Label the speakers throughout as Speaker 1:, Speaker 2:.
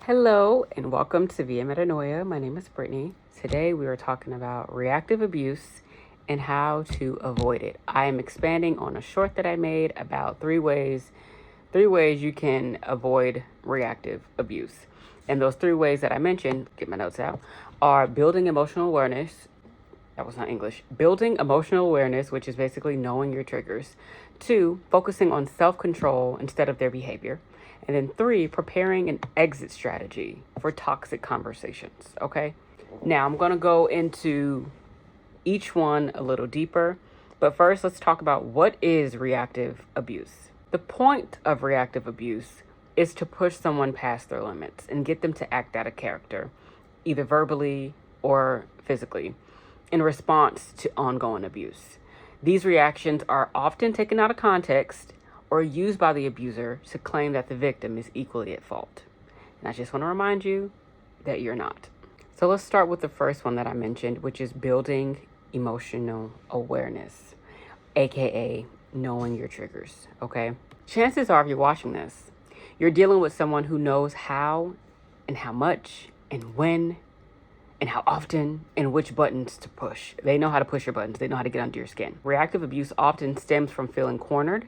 Speaker 1: Hello and welcome to Via Metanoia. My name is Brittany. Today we are talking about reactive abuse and how to avoid it. I am expanding on a short that I made about three ways you can avoid reactive abuse. And those three ways that I mentioned, get my notes out, are building emotional awareness. That was not English. Building emotional awareness, which is basically knowing your triggers. 2, focusing on self-control instead of their behavior. And then 3, preparing an exit strategy for toxic conversations. Okay. Now I'm going to go into each one a little deeper. But first, let's talk about what is reactive abuse. The point of reactive abuse is to push someone past their limits and get them to act out of character, either verbally or physically, in response to ongoing abuse. These reactions are often taken out of context or used by the abuser to claim that the victim is equally at fault. And I just want to remind you that you're not. So let's start with the first one that I mentioned, which is building emotional awareness, aka knowing your triggers, okay? Chances are, if you're watching this, you're dealing with someone who knows how and how much and when and how often and which buttons to push. They know how to push your buttons. They know how to get under your skin. Reactive abuse often stems from feeling cornered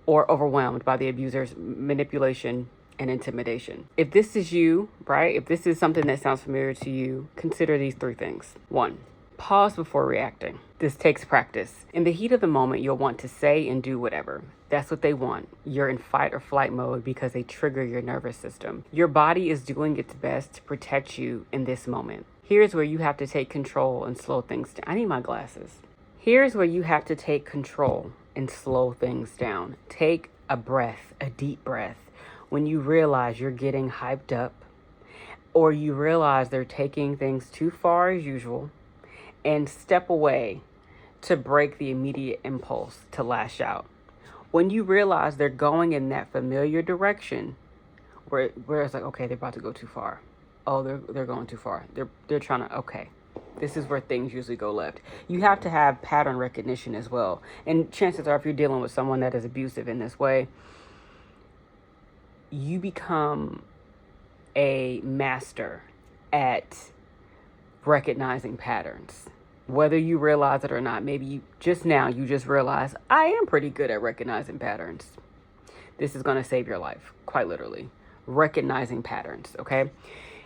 Speaker 1: or overwhelmed by the abuser's manipulation and intimidation. If this is you, right? If this is something that sounds familiar to you, consider these three things. 1, pause before reacting. This takes practice. In the heat of the moment, you'll want to say and do whatever. That's what they want. You're in fight or flight mode because they trigger your nervous system. Your body is doing its best to protect you in this moment. Here's where you have to take control and slow things down. I need my glasses. Here's where you have to take control and slow things down. Take a breath, a deep breath, when you realize you're getting hyped up or you realize they're taking things too far as usual, and step away to break the immediate impulse to lash out. When you realize they're going in that familiar direction where it's like, okay, they're about to go too far. Oh, they're going too far. They're trying to, okay. This is where things usually go left. You have to have pattern recognition as well. And chances are, if you're dealing with someone that is abusive in this way, you become a master at recognizing patterns. Whether you realize it or not, maybe you just realize, I am pretty good at recognizing patterns. This is going to save your life, quite literally. Recognizing patterns, okay?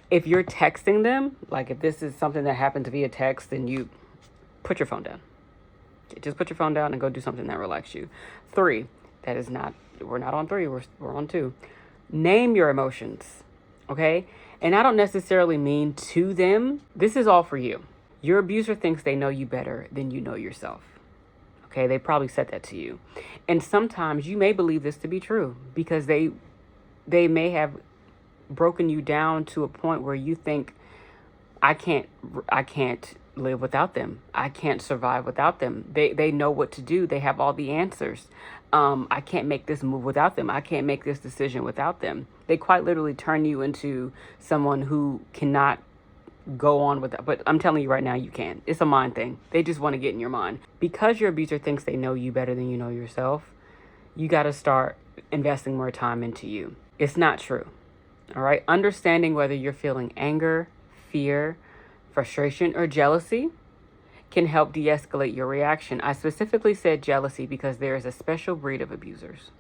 Speaker 1: If you're texting them, like if this is something that happens via text, then you put your phone down. Just put your phone down and go do something that relaxes you. 3, we're not on 3, we're on 2. Name your emotions, okay? And I don't necessarily mean to them. This is all for you. Your abuser thinks they know you better than you know yourself. Okay, they probably said that to you. And sometimes you may believe this to be true because they may have broken you down to a point where you think, I can't live without them. I can't survive without them. They know what to do. They have all the answers. I can't make this move without them. I can't make this decision without them. They quite literally turn you into someone who cannot go on with that. But I'm telling you right now, you can. It's a mind thing. They just want to get in your mind. Because your abuser thinks they know you better than you know yourself, you got to start investing more time into you. It's not true. All right. Understanding whether you're feeling anger, fear, frustration, or jealousy can help de-escalate your reaction. I specifically said jealousy because there is a special breed of abusers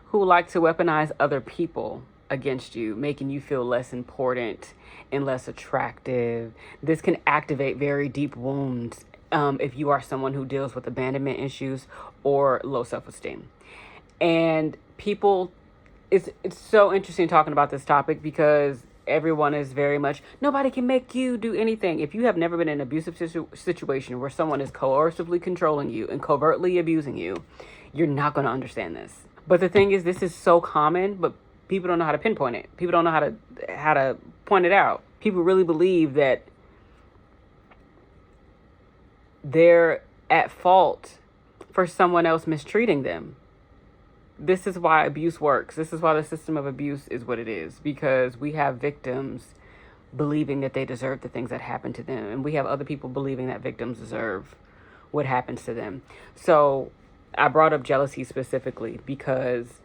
Speaker 1: who like to weaponize other people against you, making you feel less important and less attractive. This can activate very deep wounds if you are someone who deals with abandonment issues or low self-esteem. And people, it's so interesting talking about this topic because everyone is very much, nobody can make you do anything. If you have never been in an abusive situation where someone is coercively controlling you and covertly abusing you, you're not going to understand this. But the thing is, this is so common, but people don't know how to pinpoint it. People don't know how to point it out. People really believe that they're at fault for someone else mistreating them. This is why abuse works. This is why the system of abuse is what it is, because we have victims believing that they deserve the things that happen to them, and we have other people believing that victims deserve what happens to them. So I brought up jealousy specifically because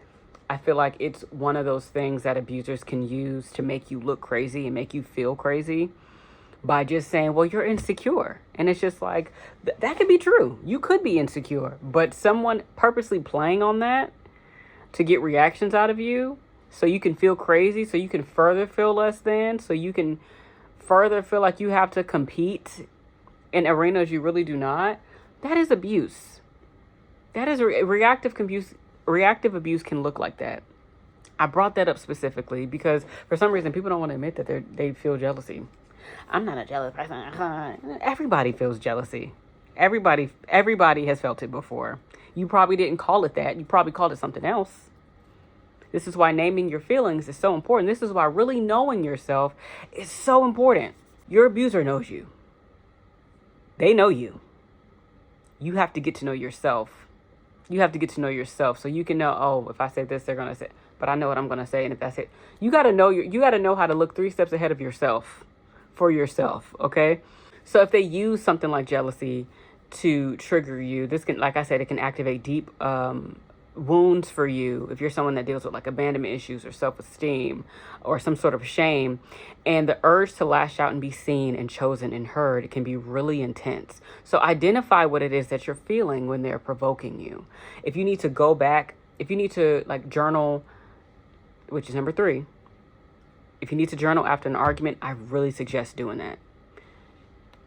Speaker 1: I feel like it's one of those things that abusers can use to make you look crazy and make you feel crazy by just saying, well, you're insecure. And it's just like, that could be true. You could be insecure, but someone purposely playing on that to get reactions out of you so you can feel crazy, so you can further feel less than, so you can further feel like you have to compete in arenas you really do not. That is abuse. That is reactive abuse. Reactive abuse can look like that. I brought that up specifically because for some reason people don't want to admit that they feel jealousy. I'm not a jealous person. Everybody feels jealousy. Everybody has felt it before. You probably didn't call it that. You probably called it something else. This is why naming your feelings is so important. This is why really knowing yourself is so important. Your abuser knows you. They know you. You have to get to know yourself. You have to get to know yourself so you can know, oh, if I say this, they're going to say, but I know what I'm going to say. And if that's it, you got to know how to look 3 steps ahead of yourself for yourself. Okay. So if they use something like jealousy to trigger you, this can, like I said, it can activate deep, wounds for you if you're someone that deals with like abandonment issues or self-esteem or some sort of shame, and the urge to lash out and be seen and chosen and heard can be really intense. So identify what it is that you're feeling when they're provoking you. If you need to go back, if you need to like journal, which is number 3, if you need to journal after an argument, I really suggest doing that.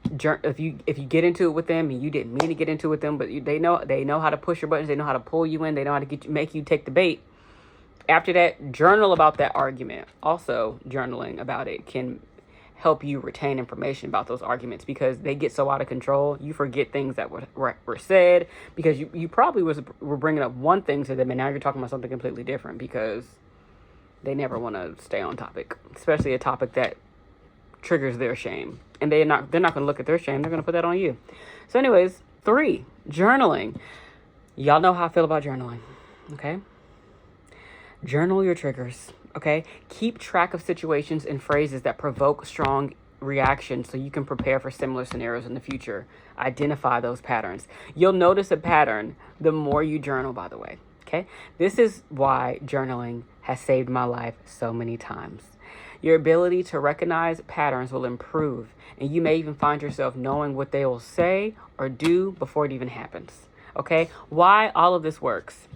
Speaker 1: If you get into it with them and you didn't mean to get into it with them, but they know how to push your buttons, they know how to pull you in, they know how to make you take the bait. After that, journal about that argument. Also, journaling about it can help you retain information about those arguments because they get so out of control. You forget things that were said because you probably were bringing up one thing to them and now you're talking about something completely different because they never want to stay on topic, especially a topic that triggers their shame. And they're not going to look at their shame. They're going to put that on you. So anyways, 3, journaling. Y'all know how I feel about journaling. Okay. Journal your triggers. Okay. Keep track of situations and phrases that provoke strong reactions so you can prepare for similar scenarios in the future. Identify those patterns. You'll notice a pattern the more you journal, by the way. Okay. This is why journaling has saved my life so many times. Your ability to recognize patterns will improve, and you may even find yourself knowing what they will say or do before it even happens. Okay? Why all of this works.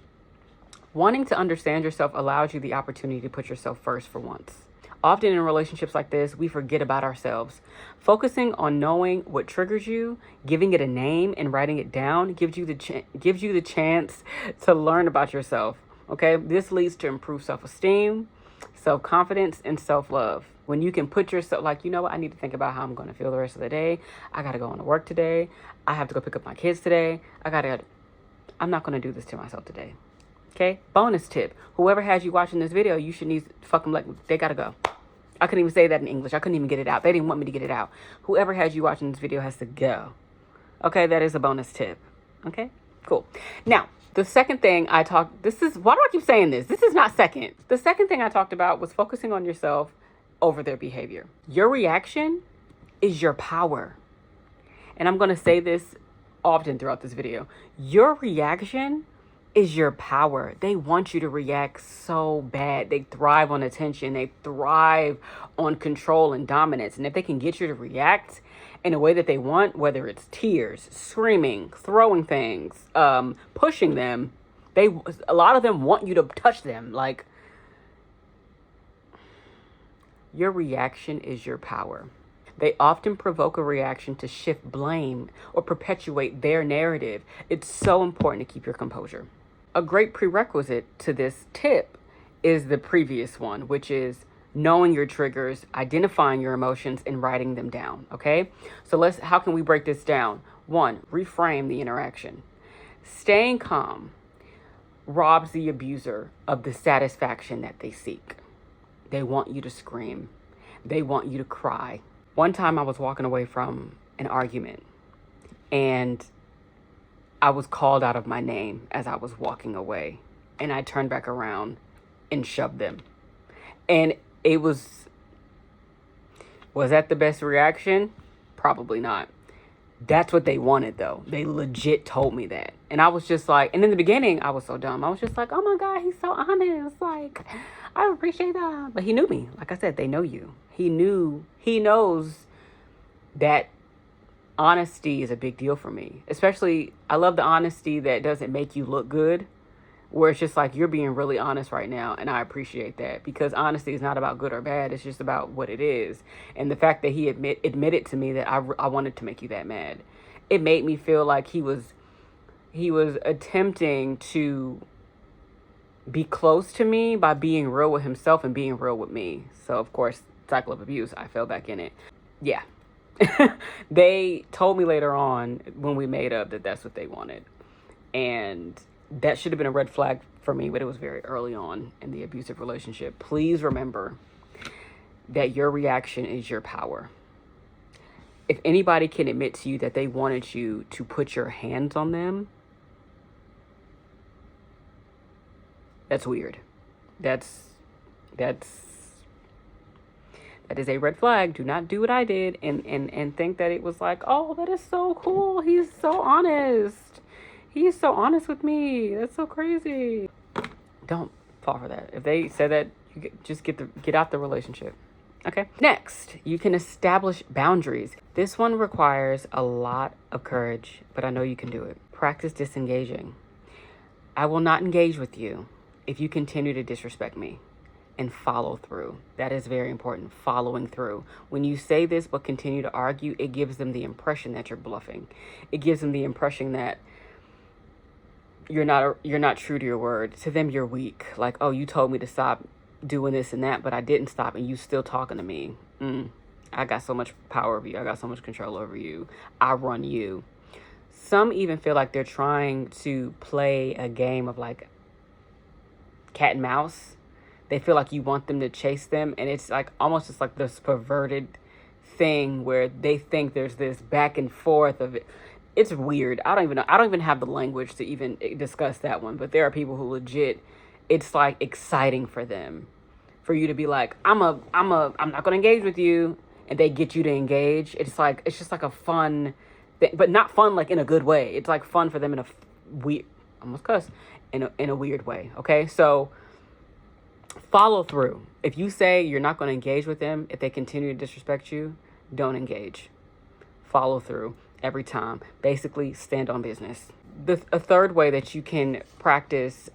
Speaker 1: Wanting to understand yourself allows you the opportunity to put yourself first for once. Often in relationships like this, we forget about ourselves. Focusing on knowing what triggers you, giving it a name, and writing it down gives you the chance to learn about yourself. Okay? This leads to improved self-esteem, self-confidence, and self-love. When you can put yourself like, you know what, I need to think about how I'm going to feel the rest of the day. I got to go on to work today. I have to go pick up my kids today. I'm not going to do this to myself today. Okay. Bonus tip. Whoever has you watching this video, you should need to fuck them like they got to go. I couldn't even say that in English. I couldn't even get it out. They didn't want me to get it out. Whoever has you watching this video has to go. Okay. That is a bonus tip. Okay. Cool. Now, the second thing why do I keep saying this? This is not second. The second thing I talked about was focusing on yourself over their behavior. Your reaction is your power. And I'm going to say this often throughout this video. Your reaction is your power. They want you to react so bad. They thrive on attention. They thrive on control and dominance. And if they can get you to react in a way that they want, whether it's tears, screaming, throwing things, pushing them, a lot of them want you to touch them. Like, your reaction is your power. They often provoke a reaction to shift blame or perpetuate their narrative. It's so important to keep your composure. A great prerequisite to this tip is the previous one, which is knowing your triggers, identifying your emotions, and writing them down. Okay. So how can we break this down? 1, reframe the interaction. Staying calm robs the abuser of the satisfaction that they seek. They want you to scream. They want you to cry. One time I was walking away from an argument and I was called out of my name as I was walking away, and I turned back around and shoved them. And it was that the best reaction? Probably not. That's what they wanted, though. They legit told me that. And I was just like, and in the beginning, I was so dumb. I was just like, oh my God, he's so honest. Like, I appreciate that. But he knew me. Like I said, they know you. He knows that honesty is a big deal for me. Especially, I love the honesty that doesn't make you look good, where it's just like, you're being really honest right now, and I appreciate that, because honesty is not about good or bad. It's just about what it is. And the fact that he admitted to me that I wanted to make you that mad, it made me feel like he was attempting to be close to me by being real with himself and being real with me. So of course, cycle of abuse, I fell back in it. Yeah. They told me later on when we made up that that's what they wanted. And that should have been a red flag for me, but it was very early on in the abusive relationship. Please remember that your reaction is your power. If anybody can admit to you that they wanted you to put your hands on them, that's weird. That is a red flag. Do not do what I did and think that it was like, oh, that is so cool. He's so honest. He's so honest with me. That's so crazy. Don't fall for that. If they said that, just get out the relationship. Okay. Next, you can establish boundaries. This one requires a lot of courage, but I know you can do it. Practice disengaging. I will not engage with you if you continue to disrespect me. And follow through. That is very important. Following through. When you say this but continue to argue, it gives them the impression that you're bluffing. It gives them the impression that you're not true to your word. To them, you're weak. Like, oh, you told me to stop doing this and that, but I didn't stop, and you still talking to me. I got so much power over you. I got so much control over you. I run you. Some even feel like they're trying to play a game of like cat and mouse. They feel like you want them to chase them, and it's like almost just like this perverted thing where they think there's this back and forth of it. It's weird. I don't even know. I don't even have the language to even discuss that one, but there are people who legit, it's like exciting for them, for you to be like, I'm not going to engage with you, and they get you to engage. It's just like a fun thing, but not fun like in a good way. It's like fun for them in a weird, almost cuss, in a weird way. Okay, so follow through. If you say you're not going to engage with them, if they continue to disrespect you, don't engage. Follow through every time. Basically, stand on business. A third way that you can practice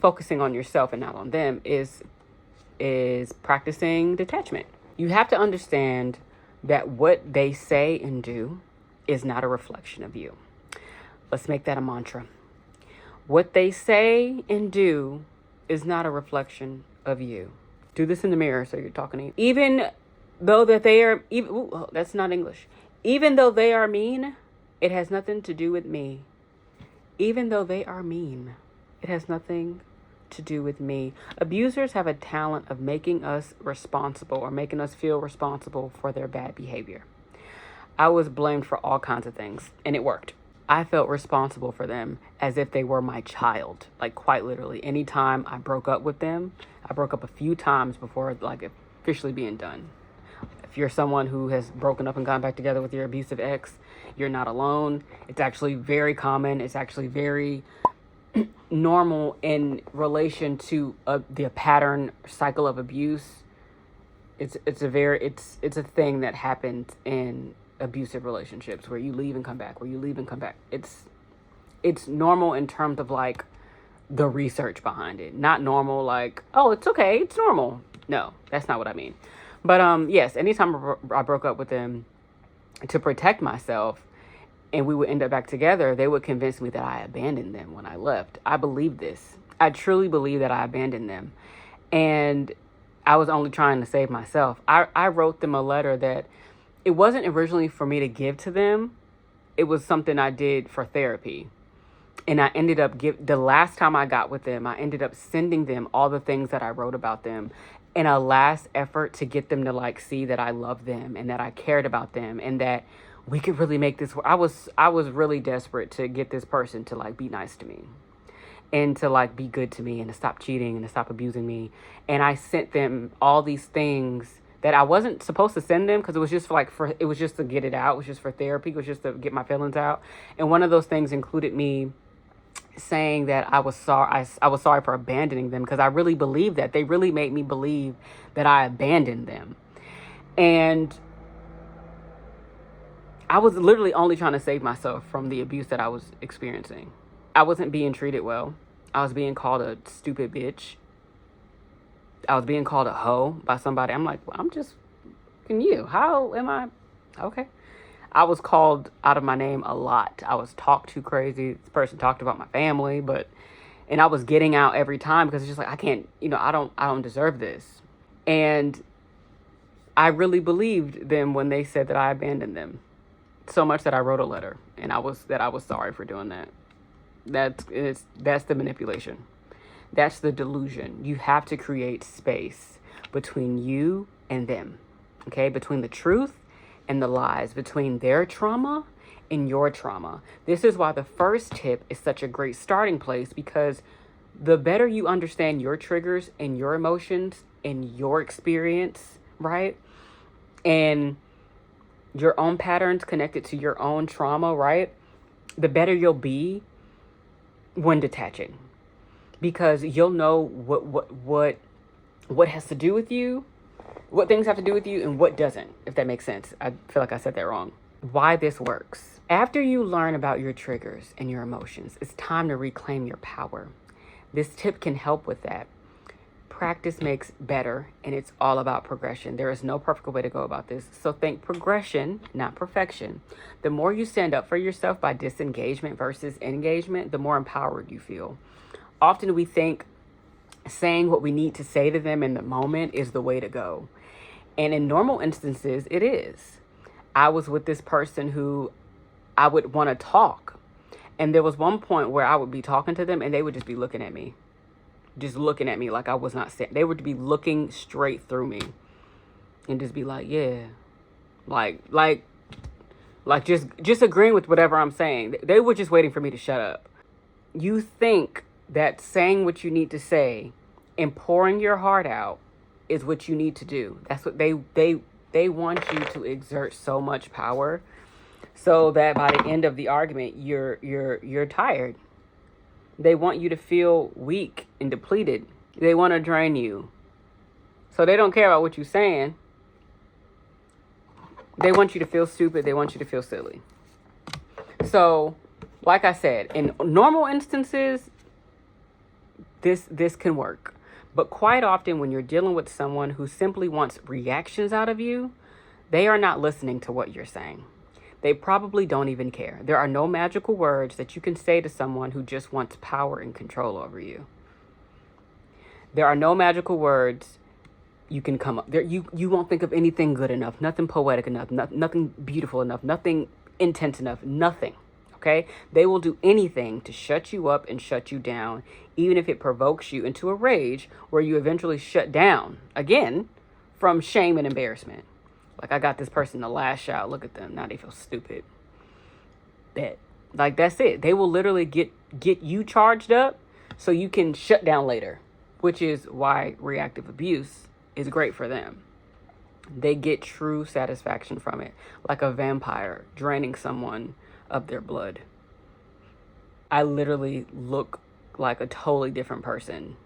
Speaker 1: focusing on yourself and not on them is practicing detachment. You have to understand that what they say and do is not a reflection of you. Let's make that a mantra. What they say and do is not a reflection of you. Do this in the mirror so you're talking to you. Even though that they are, that's not English. Even though they are mean, it has nothing to do with me. Even though they are mean, it has nothing to do with me. Abusers have a talent of making us responsible, or making us feel responsible for their bad behavior. I was blamed for all kinds of things, and it worked. I felt responsible for them as if they were my child, like quite literally. Anytime I broke up with them, I broke up a few times before like officially being done. If you're someone who has broken up and gone back together with your abusive ex, you're not alone. It's actually very common. It's actually very normal in relation to the pattern cycle of abuse. It's a thing that happens in abusive relationships, where you leave and come back, It's normal in terms of like the research behind it, not normal like, oh, it's okay, it's normal. No, that's not what I mean. But yes, anytime I broke up with them to protect myself and we would end up back together, they would convince me that I abandoned them when I left. I believe this. I truly believe that I abandoned them, and I was only trying to save myself. I wrote them a letter that it wasn't originally for me to give to them. It was something I did for therapy. And I ended up, the last time I got with them, I ended up sending them all the things that I wrote about them in a last effort to get them to like see that I loved them and that I cared about them and that we could really make this work. I was really desperate to get this person to like be nice to me and to like be good to me and to stop cheating and to stop abusing me. And I sent them all these things that I wasn't supposed to send them because it was just it was just to get it out. It was just for therapy. It was just to get my feelings out. And one of those things included me saying that I was sorry. I was sorry for abandoning them because I really believed that. They really made me believe that I abandoned them. And I was literally only trying to save myself from the abuse that I was experiencing. I wasn't being treated well. I was being called a stupid bitch. I was being called a hoe by somebody. I'm like, well, I'm just fucking you. How am I? Okay. I was called out of my name a lot. I was talked to crazy. This person talked about my family, and I was getting out every time because it's just like, I can't, I don't deserve this. And I really believed them when they said that I abandoned them. So much that I wrote a letter and I was sorry for doing that. That's the manipulation. That's the delusion. You have to create space between you and them. Okay? Between the truth and the lies, between their trauma and your trauma. This is why the first tip is such a great starting place, because the better you understand your triggers and your emotions and your experience, right? And your own patterns connected to your own trauma, right? The better you'll be when detaching, because you'll know what has to do with you, what things have to do with you, and what doesn't, if that makes sense. I feel like I said that wrong. Why this works. After you learn about your triggers and your emotions, it's time to reclaim your power. This tip can help with that. Practice makes better, and it's all about progression. There is no perfect way to go about this. So think progression, not perfection. The more you stand up for yourself by disengagement versus engagement, the more empowered you feel. Often we think saying what we need to say to them in the moment is the way to go. And in normal instances, it is. I was with this person who I would want to talk. And there was one point where I would be talking to them and they would just be looking at me. Just looking at me like I was not saying. They would be looking straight through me and just be like, yeah, like just agreeing with whatever I'm saying. They were just waiting for me to shut up. You think that saying what you need to say and pouring your heart out is what you need to do. That's what they want you to exert so much power so that by the end of the argument, you're tired. They want you to feel weak and depleted. They want to drain you. So they don't care about what you're saying. They want you to feel stupid. They want you to feel silly. So, like I said, in normal instances, this can work. But quite often when you're dealing with someone who simply wants reactions out of you, they are not listening to what you're saying. They probably don't even care. There are no magical words that you can say to someone who just wants power and control over you. There are no magical words you can come up there. You won't think of anything good enough, nothing poetic enough, nothing beautiful enough, nothing intense enough, nothing. Okay? They will do anything to shut you up and shut you down, even if it provokes you into a rage where you eventually shut down again from shame and embarrassment. Like, I got this person to lash out. Look at them. Now they feel stupid. That's it. They will literally get you charged up so you can shut down later, which is why reactive abuse is great for them. They get true satisfaction from it, like a vampire draining someone of their blood. I literally look like a totally different person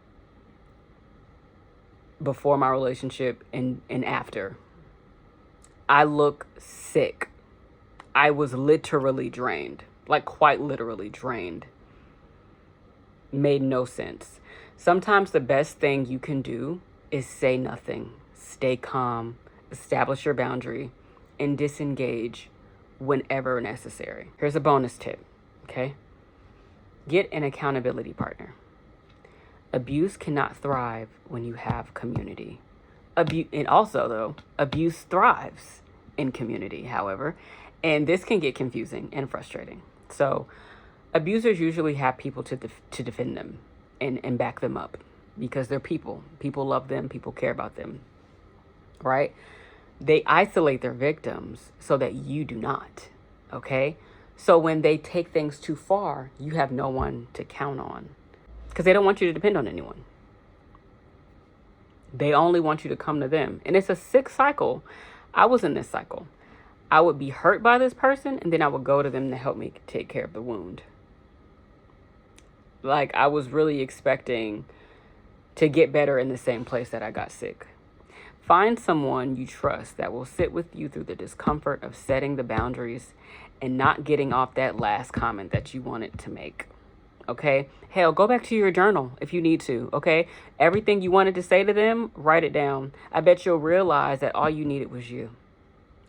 Speaker 1: before my relationship and after. I look sick. I was literally drained, like quite literally drained. Made no sense. Sometimes the best thing you can do is say nothing, stay calm, establish your boundary, and disengage whenever necessary. Here's a bonus tip, okay? Get an accountability partner. Abuse cannot thrive when you have community. And also, though, abuse thrives in community, however, and this can get confusing and frustrating. So abusers usually have people to defend them and back them up because they're people. People love them. People care about them, right? They isolate their victims so that you do not, okay? So when they take things too far, you have no one to count on because they don't want you to depend on anyone. They only want you to come to them. And it's a sick cycle. I was in this cycle. I would be hurt by this person, and then I would go to them to help me take care of the wound. Like, I was really expecting to get better in the same place that I got sick. Find someone you trust that will sit with you through the discomfort of setting the boundaries and not getting off that last comment that you wanted to make. Okay? Hell, go back to your journal if you need to. Okay? Everything you wanted to say to them, write it down. I bet you'll realize that all you needed was you.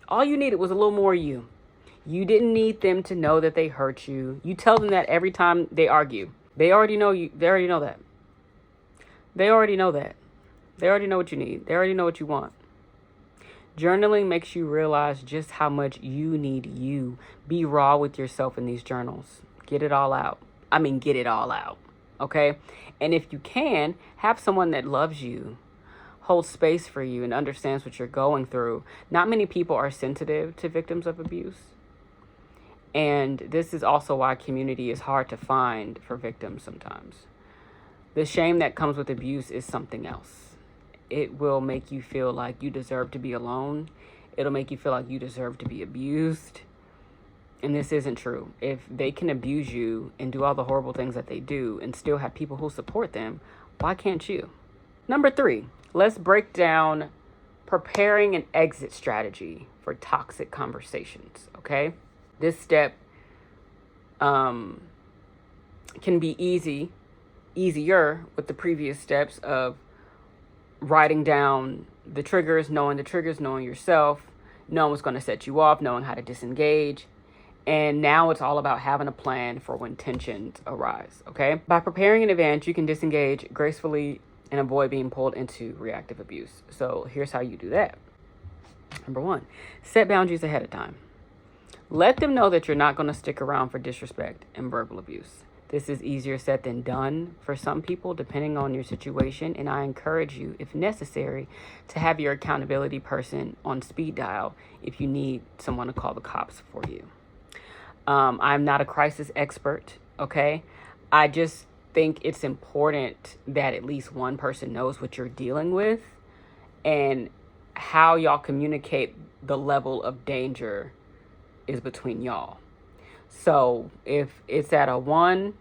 Speaker 1: All you needed was a little more you. You didn't need them to know that they hurt you. You tell them that every time they argue. They already know you. They already know that. They already know that. They already know what you need. They already know what you want. Journaling makes you realize just how much you need you. Be raw with yourself in these journals. Get it all out. I mean, get it all out. Okay? And if you can, have someone that loves you, holds space for you, and understands what you're going through. Not many people are sensitive to victims of abuse. And this is also why community is hard to find for victims sometimes. The shame that comes with abuse is something else. It will make you feel like you deserve to be alone. It'll make you feel like you deserve to be abused. And this isn't true. If they can abuse you and do all the horrible things that they do and still have people who support them, why can't you? Number 3, let's break down preparing an exit strategy for toxic conversations, okay? This step can be easier with the previous steps of writing down the triggers, knowing yourself, knowing what's going to set you off, knowing how to disengage. And now it's all about having a plan for when tensions arise, okay? By preparing in advance, you can disengage gracefully and avoid being pulled into reactive abuse. So here's how you do that. Number 1, set boundaries ahead of time. Let them know that you're not going to stick around for disrespect and verbal abuse. This is easier said than done for some people, depending on your situation. And I encourage you, if necessary, to have your accountability person on speed dial if you need someone to call the cops for you. I'm not a crisis expert, okay? I just think it's important that at least one person knows what you're dealing with and how y'all communicate the level of danger is between y'all. So if it's at a 1,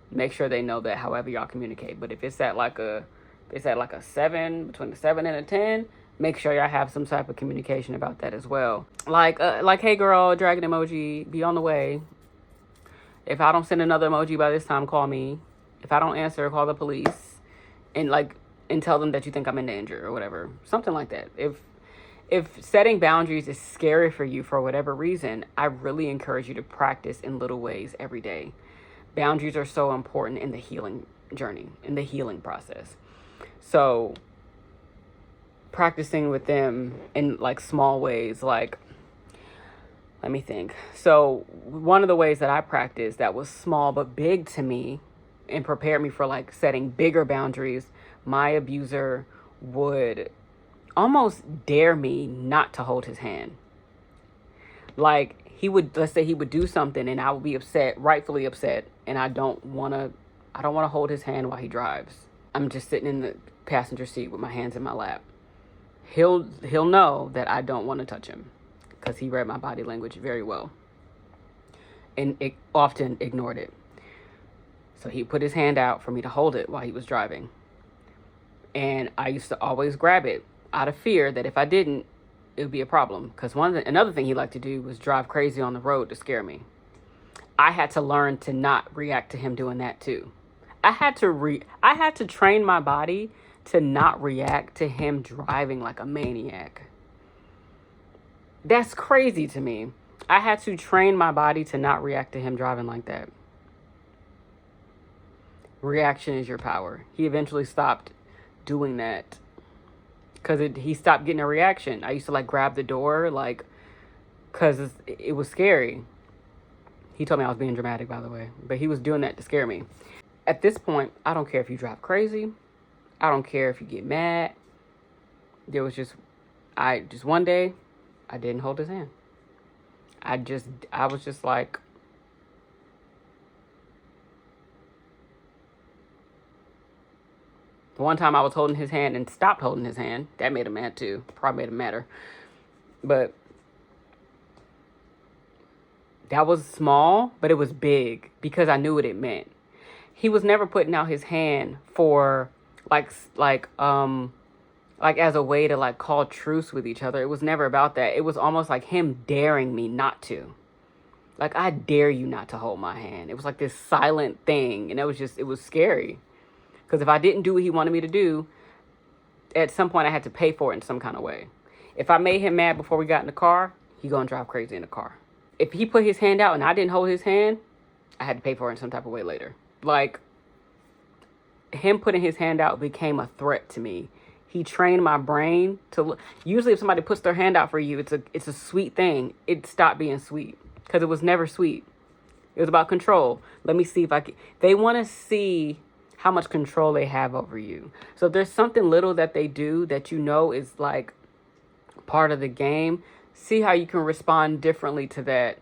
Speaker 1: make sure they know that however y'all communicate. But if it's at like a 7, between a 7 and a 10, make sure y'all have some type of communication about that as well. Like, hey girl, dragon emoji, be on the way. If I don't send another emoji by this time, call me. If I don't answer, call the police. And tell them that you think I'm in danger or whatever. Something like that. If setting boundaries is scary for you for whatever reason, I really encourage you to practice in little ways every day. Boundaries are so important in the healing journey, in the healing process. So practicing with them in like small ways, like, let me think. So one of the ways that I practiced that was small but big to me and prepared me for like setting bigger boundaries, my abuser would almost dare me not to hold his hand. Like let's say he would do something and I would be upset, rightfully upset, and I don't want to hold his hand while he drives. I'm just sitting in the passenger seat with my hands in my lap. He'll know that I don't want to touch him because he read my body language very well and it often ignored it. So he put his hand out for me to hold it while he was driving. And I used to always grab it out of fear that if I didn't, it would be a problem. Because another thing he liked to do was drive crazy on the road to scare me. I had to learn to not react to him doing that too. I had to train my body to not react to him driving like a maniac. That's crazy to me. I had to train my body to not react to him driving like that. Reaction is your power. He eventually stopped doing that because he stopped getting a reaction. I used to like grab the door because it was scary. He told me I was being dramatic, by the way, but he was doing that to scare me. At this point, I don't care if you drive crazy. I don't care if you get mad. There was just one day, I didn't hold his hand. I was just like, One time I was holding his hand and stopped holding his hand. That made him mad too. Probably made him madder. But that was small, but it was big because I knew what it meant. He was never putting out his hand for like as a way to like call truce with each other. It was never about that. It was almost like him daring me not to. Like, I dare you not to hold my hand. It was like this silent thing. And it was scary. Because if I didn't do what he wanted me to do, at some point I had to pay for it in some kind of way. If I made him mad before we got in the car, he gonna drive crazy in the car. If he put his hand out and I didn't hold his hand, I had to pay for it in some type of way later. Like, him putting his hand out became a threat to me. He trained my brain to look. Usually if somebody puts their hand out for you, it's a sweet thing. It stopped being sweet because it was never sweet. It was about control. Let me see if I can. They want to see how much control they have over you. So if there's something little that they do that you know is like part of the game, see how you can respond differently to that.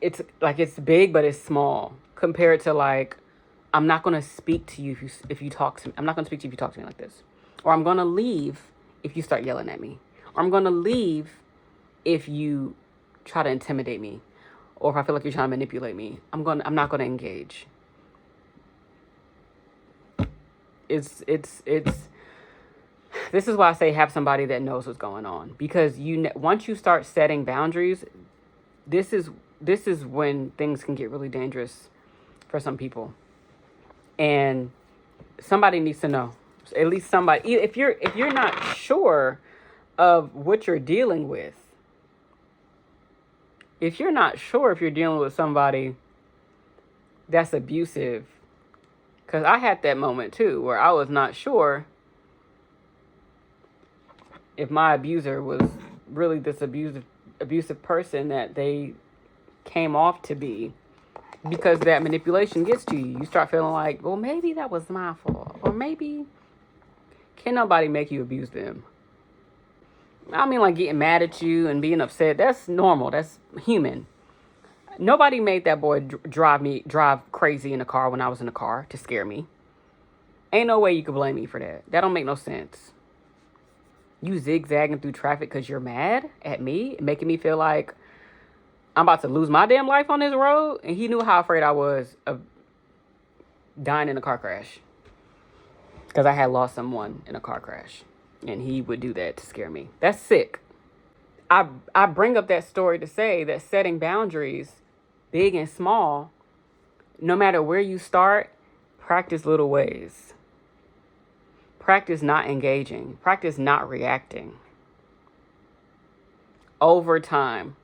Speaker 1: It's like it's big, but it's small compared to like, I'm not going to speak to you if you talk to me. I'm not going to speak to you if you talk to me like this. Or I'm going to leave if you start yelling at me. Or I'm going to leave if you try to intimidate me. Or if I feel like you're trying to manipulate me. I'm not going to engage. It's this is why I say have somebody that knows what's going on, because once you start setting boundaries, this is when things can get really dangerous for some people. And somebody needs to know. At least somebody, if you're not sure of what you're dealing with, if you're not sure if you're dealing with somebody that's abusive, because I had that moment too where I was not sure if my abuser was really this abusive person that they came off to be, because that manipulation gets to you. You start feeling like, well, maybe that was my fault, or maybe can't nobody make you abuse them. I mean, like getting mad at you and being upset, that's normal. That's human. Nobody made that boy drive crazy in the car when I was in the car to scare me. Ain't no way you could blame me for that. That don't make no sense. You zigzagging through traffic because you're mad at me, making me feel like I'm about to lose my damn life on this road. And he knew how afraid I was of dying in a car crash, because I had lost someone in a car crash, and he would do that to scare me. That's sick. I bring up that story to say that setting boundaries, big and small, no matter where you start, practice little ways. Practice not engaging. Practice not reacting. Over time,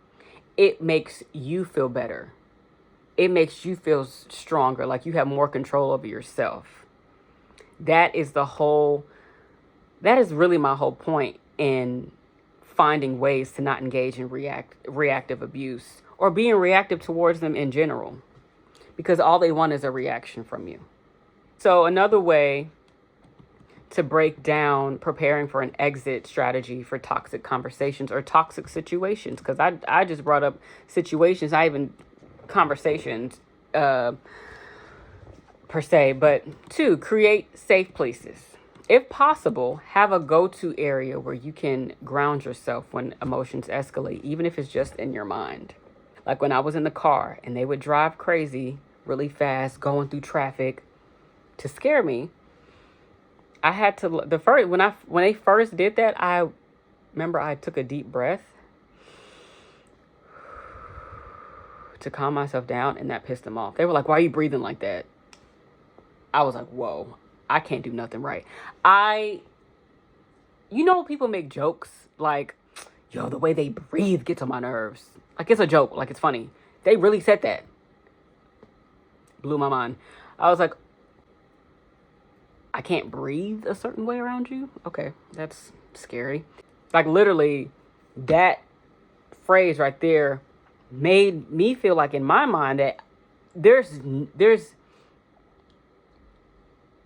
Speaker 1: it makes you feel better. It makes you feel stronger, like you have more control over yourself. That is really my whole point in finding ways to not engage in reactive abuse, or being reactive towards them in general, because all they want is a reaction from you. So another way to break down preparing for an exit strategy for toxic conversations or toxic situations, because I just brought up situations, not even conversations per se, but 2, create safe places. If possible, have a go-to area where you can ground yourself when emotions escalate, even if it's just in your mind. Like when I was in the car and they would drive crazy really fast going through traffic to scare me, I had to, when they first did that, I remember I took a deep breath to calm myself down, and that pissed them off. They were like, "Why are you breathing like that?" I was like, whoa, I can't do nothing right. People make jokes like, yo, the way they breathe gets on my nerves. Like, it's a joke, like it's funny. They really said that. Blew my mind. I was like, I can't breathe a certain way around you? Okay, that's scary. Like, literally, that phrase right there made me feel like, in my mind, that there's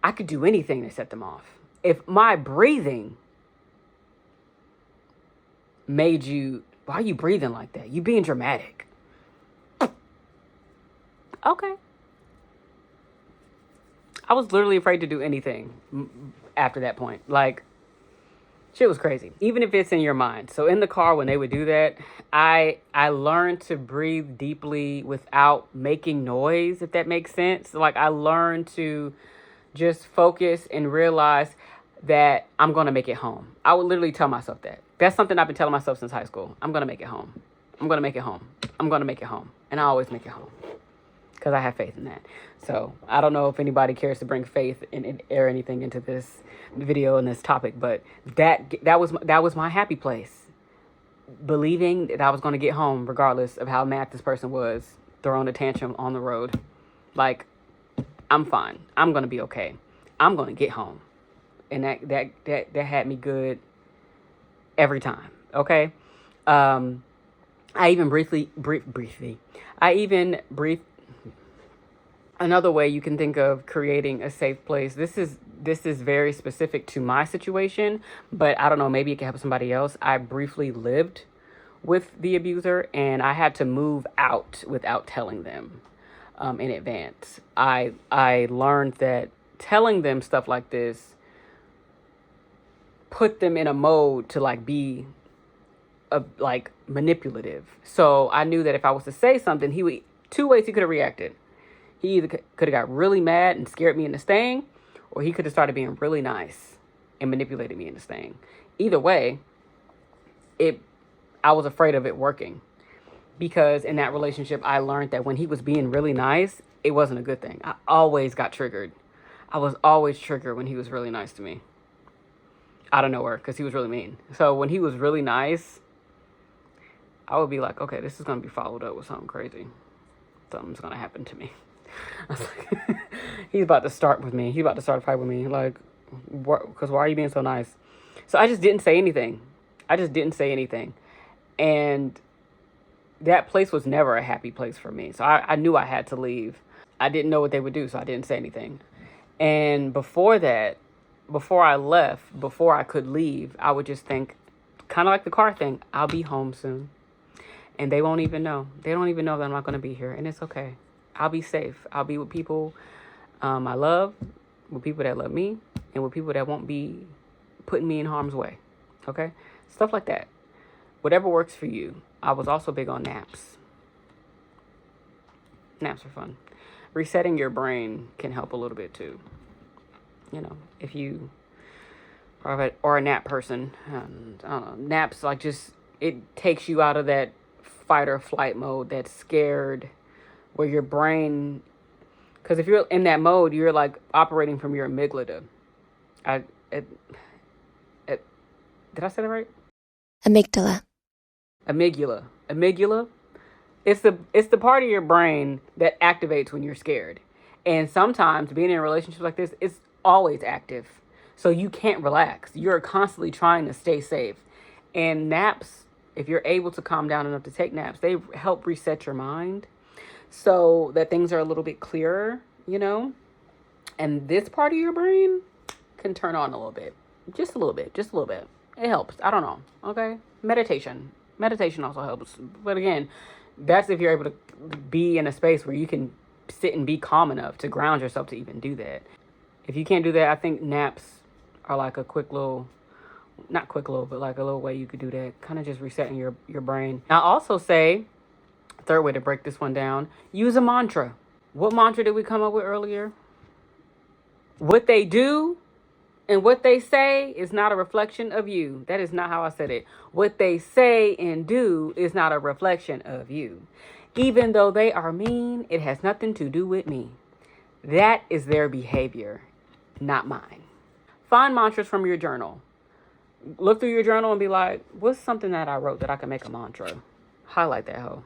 Speaker 1: I could do anything to set them off. If my breathing made you, why are you breathing like that? You being dramatic. Okay. I was literally afraid to do anything after that point. Like, shit was crazy. Even if it's in your mind. So in the car when they would do that, I learned to breathe deeply without making noise, if that makes sense. Like, I learned to just focus and realize that I'm going to make it home. I would literally tell myself that. That's something I've been telling myself since high school. I'm going to make it home. I'm going to make it home. I'm going to make it home. And I always make it home because I have faith in that. So I don't know if anybody cares to bring faith or anything into this video and this topic, but that was my happy place. Believing that I was going to get home regardless of how mad this person was throwing a tantrum on the road. Like, I'm fine. I'm going to be okay. I'm going to get home. And that had me good every time. Okay. I even another way you can think of creating a safe place. This is very specific to my situation, but I don't know, maybe it can help somebody else. I briefly lived with the abuser and I had to move out without telling them in advance. I learned that telling them stuff like this put them in a mode to like be like manipulative. So I knew that if I was to say something, two ways he could have reacted. He either could have got really mad and scared me into staying, or he could have started being really nice and manipulated me into staying. Either way, I was afraid of it working, because in that relationship, I learned that when he was being really nice, it wasn't a good thing. I always got triggered. I was always triggered when he was really nice to me. Out of nowhere, because he was really mean. So when he was really nice, I would be like, okay, this is going to be followed up with something crazy. Something's going to happen to me. I was like, he's about to start with me. He's about to start a fight with me. Like, because why are you being so nice? So I just didn't say anything. And that place was never a happy place for me. So I knew I had to leave. I didn't know what they would do, so I didn't say anything. And before that, before I left, before I could leave, I would just think, kind of like the car thing, I'll be home soon. And they won't even know. They don't even know that I'm not going to be here. And it's okay. I'll be safe. I'll be with people I love, with people that love me, and with people that won't be putting me in harm's way. Okay? Stuff like that. Whatever works for you. I was also big on naps. Naps are fun. Resetting your brain can help a little bit too. You know, if you are a nap person, I don't know, naps, like, just, it takes you out of that fight or flight mode, that's scared, where your brain, because if you're in that mode, you're like operating from your amygdala. Did I say that right?
Speaker 2: Amygdala.
Speaker 1: Amygdala. It's the part of your brain that activates when you're scared. And sometimes being in a relationship like this, it's always active. So you can't relax. You're constantly trying to stay safe. And naps, if you're able to calm down enough to take naps, they help reset your mind so that things are a little bit clearer, you know? And this part of your brain can turn on a little bit. Just a little bit. It helps. I don't know. Okay? Meditation also helps. But again, that's if you're able to be in a space where you can sit and be calm enough to ground yourself to even do that. If you can't do that, I think naps are like a quick little, not quick little, but like a little way you could do that. Kind of just resetting your brain. I'll also say, third way to break this one down, use a mantra. What mantra did we come up with earlier? What they do and what they say is not a reflection of you. That is not how I said it. What they say and do is not a reflection of you. Even though they are mean, it has nothing to do with me. That is their behavior, not mine. Find mantras from your journal. Look through your journal and be like, what's something that I wrote that I can make a mantra? Highlight that hoe.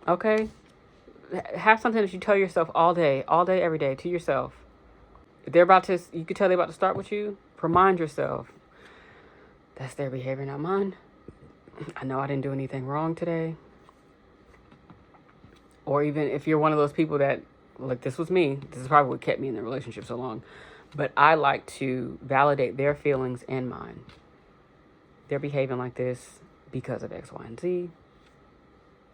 Speaker 1: Okay? Have something that you tell yourself all day, every day, to yourself. If they're you could tell they're about to start with you, remind yourself, that's their behavior, not mine. I know I didn't do anything wrong today. Or even if you're one of those people that, like, this was me, this is probably what kept me in the relationship so long. But I like to validate their feelings and mine. They're behaving like this because of X, Y, and Z.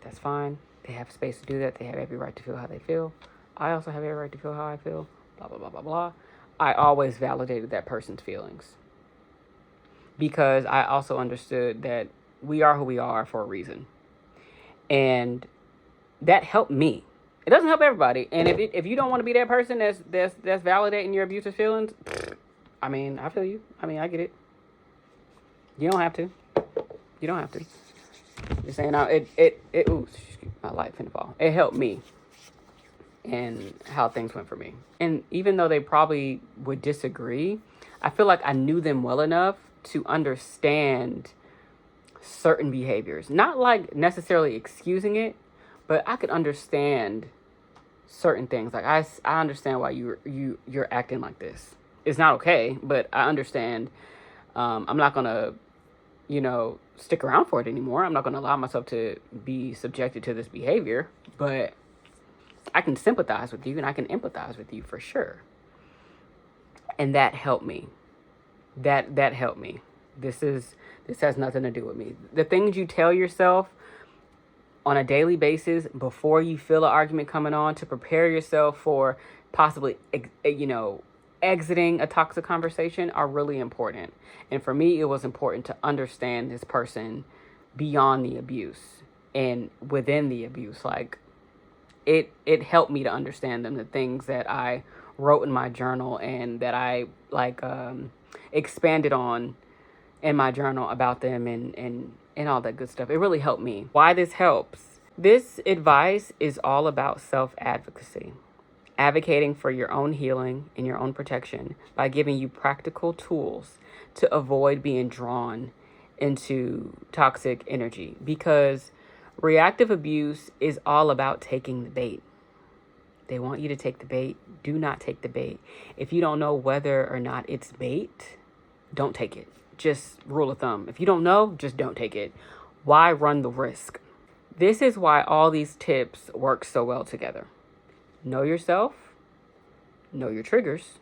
Speaker 1: That's fine. They have space to do that. They have every right to feel how they feel. I also have every right to feel how I feel, blah, blah, blah, blah, blah. I always validated that person's feelings because I also understood that we are who we are for a reason. And that helped me. It doesn't help everybody. And if you don't want to be that person that's validating your abusive feelings, I mean, I feel you. I mean, I get it. You don't have to. You don't have to. You're saying, ooh, my light finna fall. It helped me and how things went for me. And even though they probably would disagree, I feel like I knew them well enough to understand certain behaviors. Not like necessarily excusing it, but I could understand certain things. Like I understand why you're acting like this. It's not okay, but I understand. I'm not gonna, stick around for it anymore. I'm not gonna allow myself to be subjected to this behavior, but I can sympathize with you and I can empathize with you for sure. And that helped me. That helped me. This has nothing to do with me. The things you tell yourself on a daily basis before you feel an argument coming on to prepare yourself for possibly, exiting a toxic conversation are really important. And for me, it was important to understand this person beyond the abuse and within the abuse. Like it helped me to understand them, the things that I wrote in my journal and that I expanded on in my journal about them and all that good stuff. It really helped me. Why this helps? This advice is all about self-advocacy, advocating for your own healing and your own protection by giving you practical tools to avoid being drawn into toxic energy, because reactive abuse is all about taking the bait. They want you to take the bait. Do not take the bait. If you don't know whether or not it's bait, don't take it. Just rule of thumb. If you don't know, just don't take it. Why run the risk? This is why all these tips work so well together. Know yourself. Know your triggers.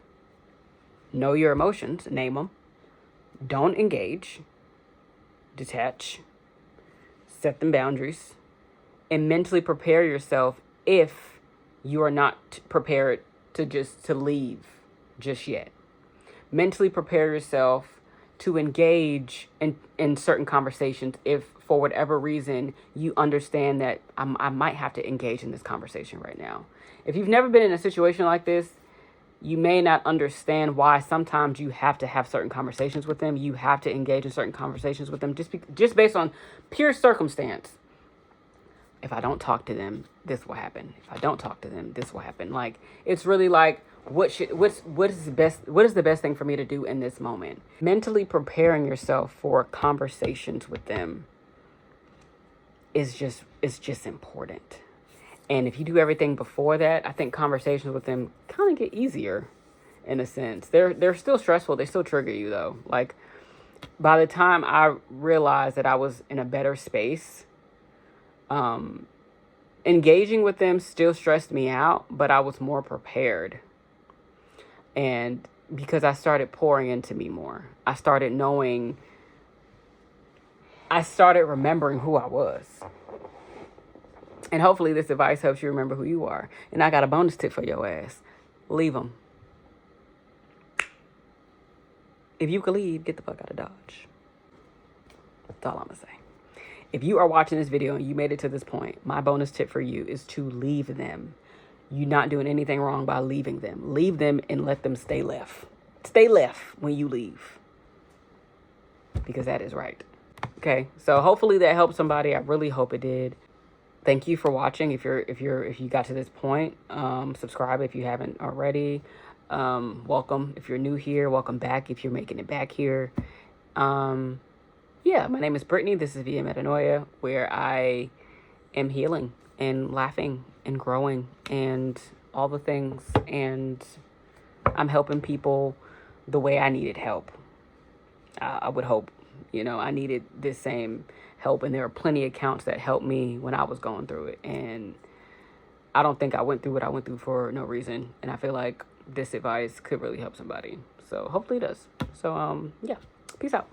Speaker 1: Know your emotions. Name them. Don't engage. Detach. Set them boundaries. And mentally prepare yourself if you are not prepared to leave just yet. Mentally prepare yourself to engage in certain conversations if for whatever reason you understand that I might have to engage in this conversation right now. If you've never been in a situation like this, you may not understand why sometimes you have to have certain conversations with them. You have to engage in certain conversations with them just based on pure circumstance. If I don't talk to them, this will happen. If I don't talk to them, this will happen. Like, it's really like, what is the best thing for me to do in this moment? Mentally preparing yourself for conversations with them is just important. And if you do everything before that, I think conversations with them kind of get easier in a sense. They're still stressful. They still trigger you though. Like, by the time I realized that I was in a better space, engaging with them still stressed me out, but I was more prepared. And because I started pouring into me more, I started remembering who I was. And hopefully this advice helps you remember who you are. And I got a bonus tip for your ass. Leave them. If you can leave, get the fuck out of Dodge. That's all I'm going to say. If you are watching this video and you made it to this point, my bonus tip for you is to leave them. You're not doing anything wrong by leaving them. Leave them and let them stay left. Stay left when you leave. Because that is right. Okay, so hopefully that helped somebody. I really hope it did. Thank you for watching. If you got to this point, subscribe if you haven't already. Welcome if you're new here. Welcome back if you're making it back here. Yeah, my name is Brittany. This is Via Metanoia, where I am healing and laughing and growing and all the things. And I'm helping people the way I needed help. I would hope, I needed this same help. And there are plenty of accounts that helped me when I was going through it. And I don't think I went through what I went through for no reason. And I feel like this advice could really help somebody. So hopefully it does. So, yeah, peace out.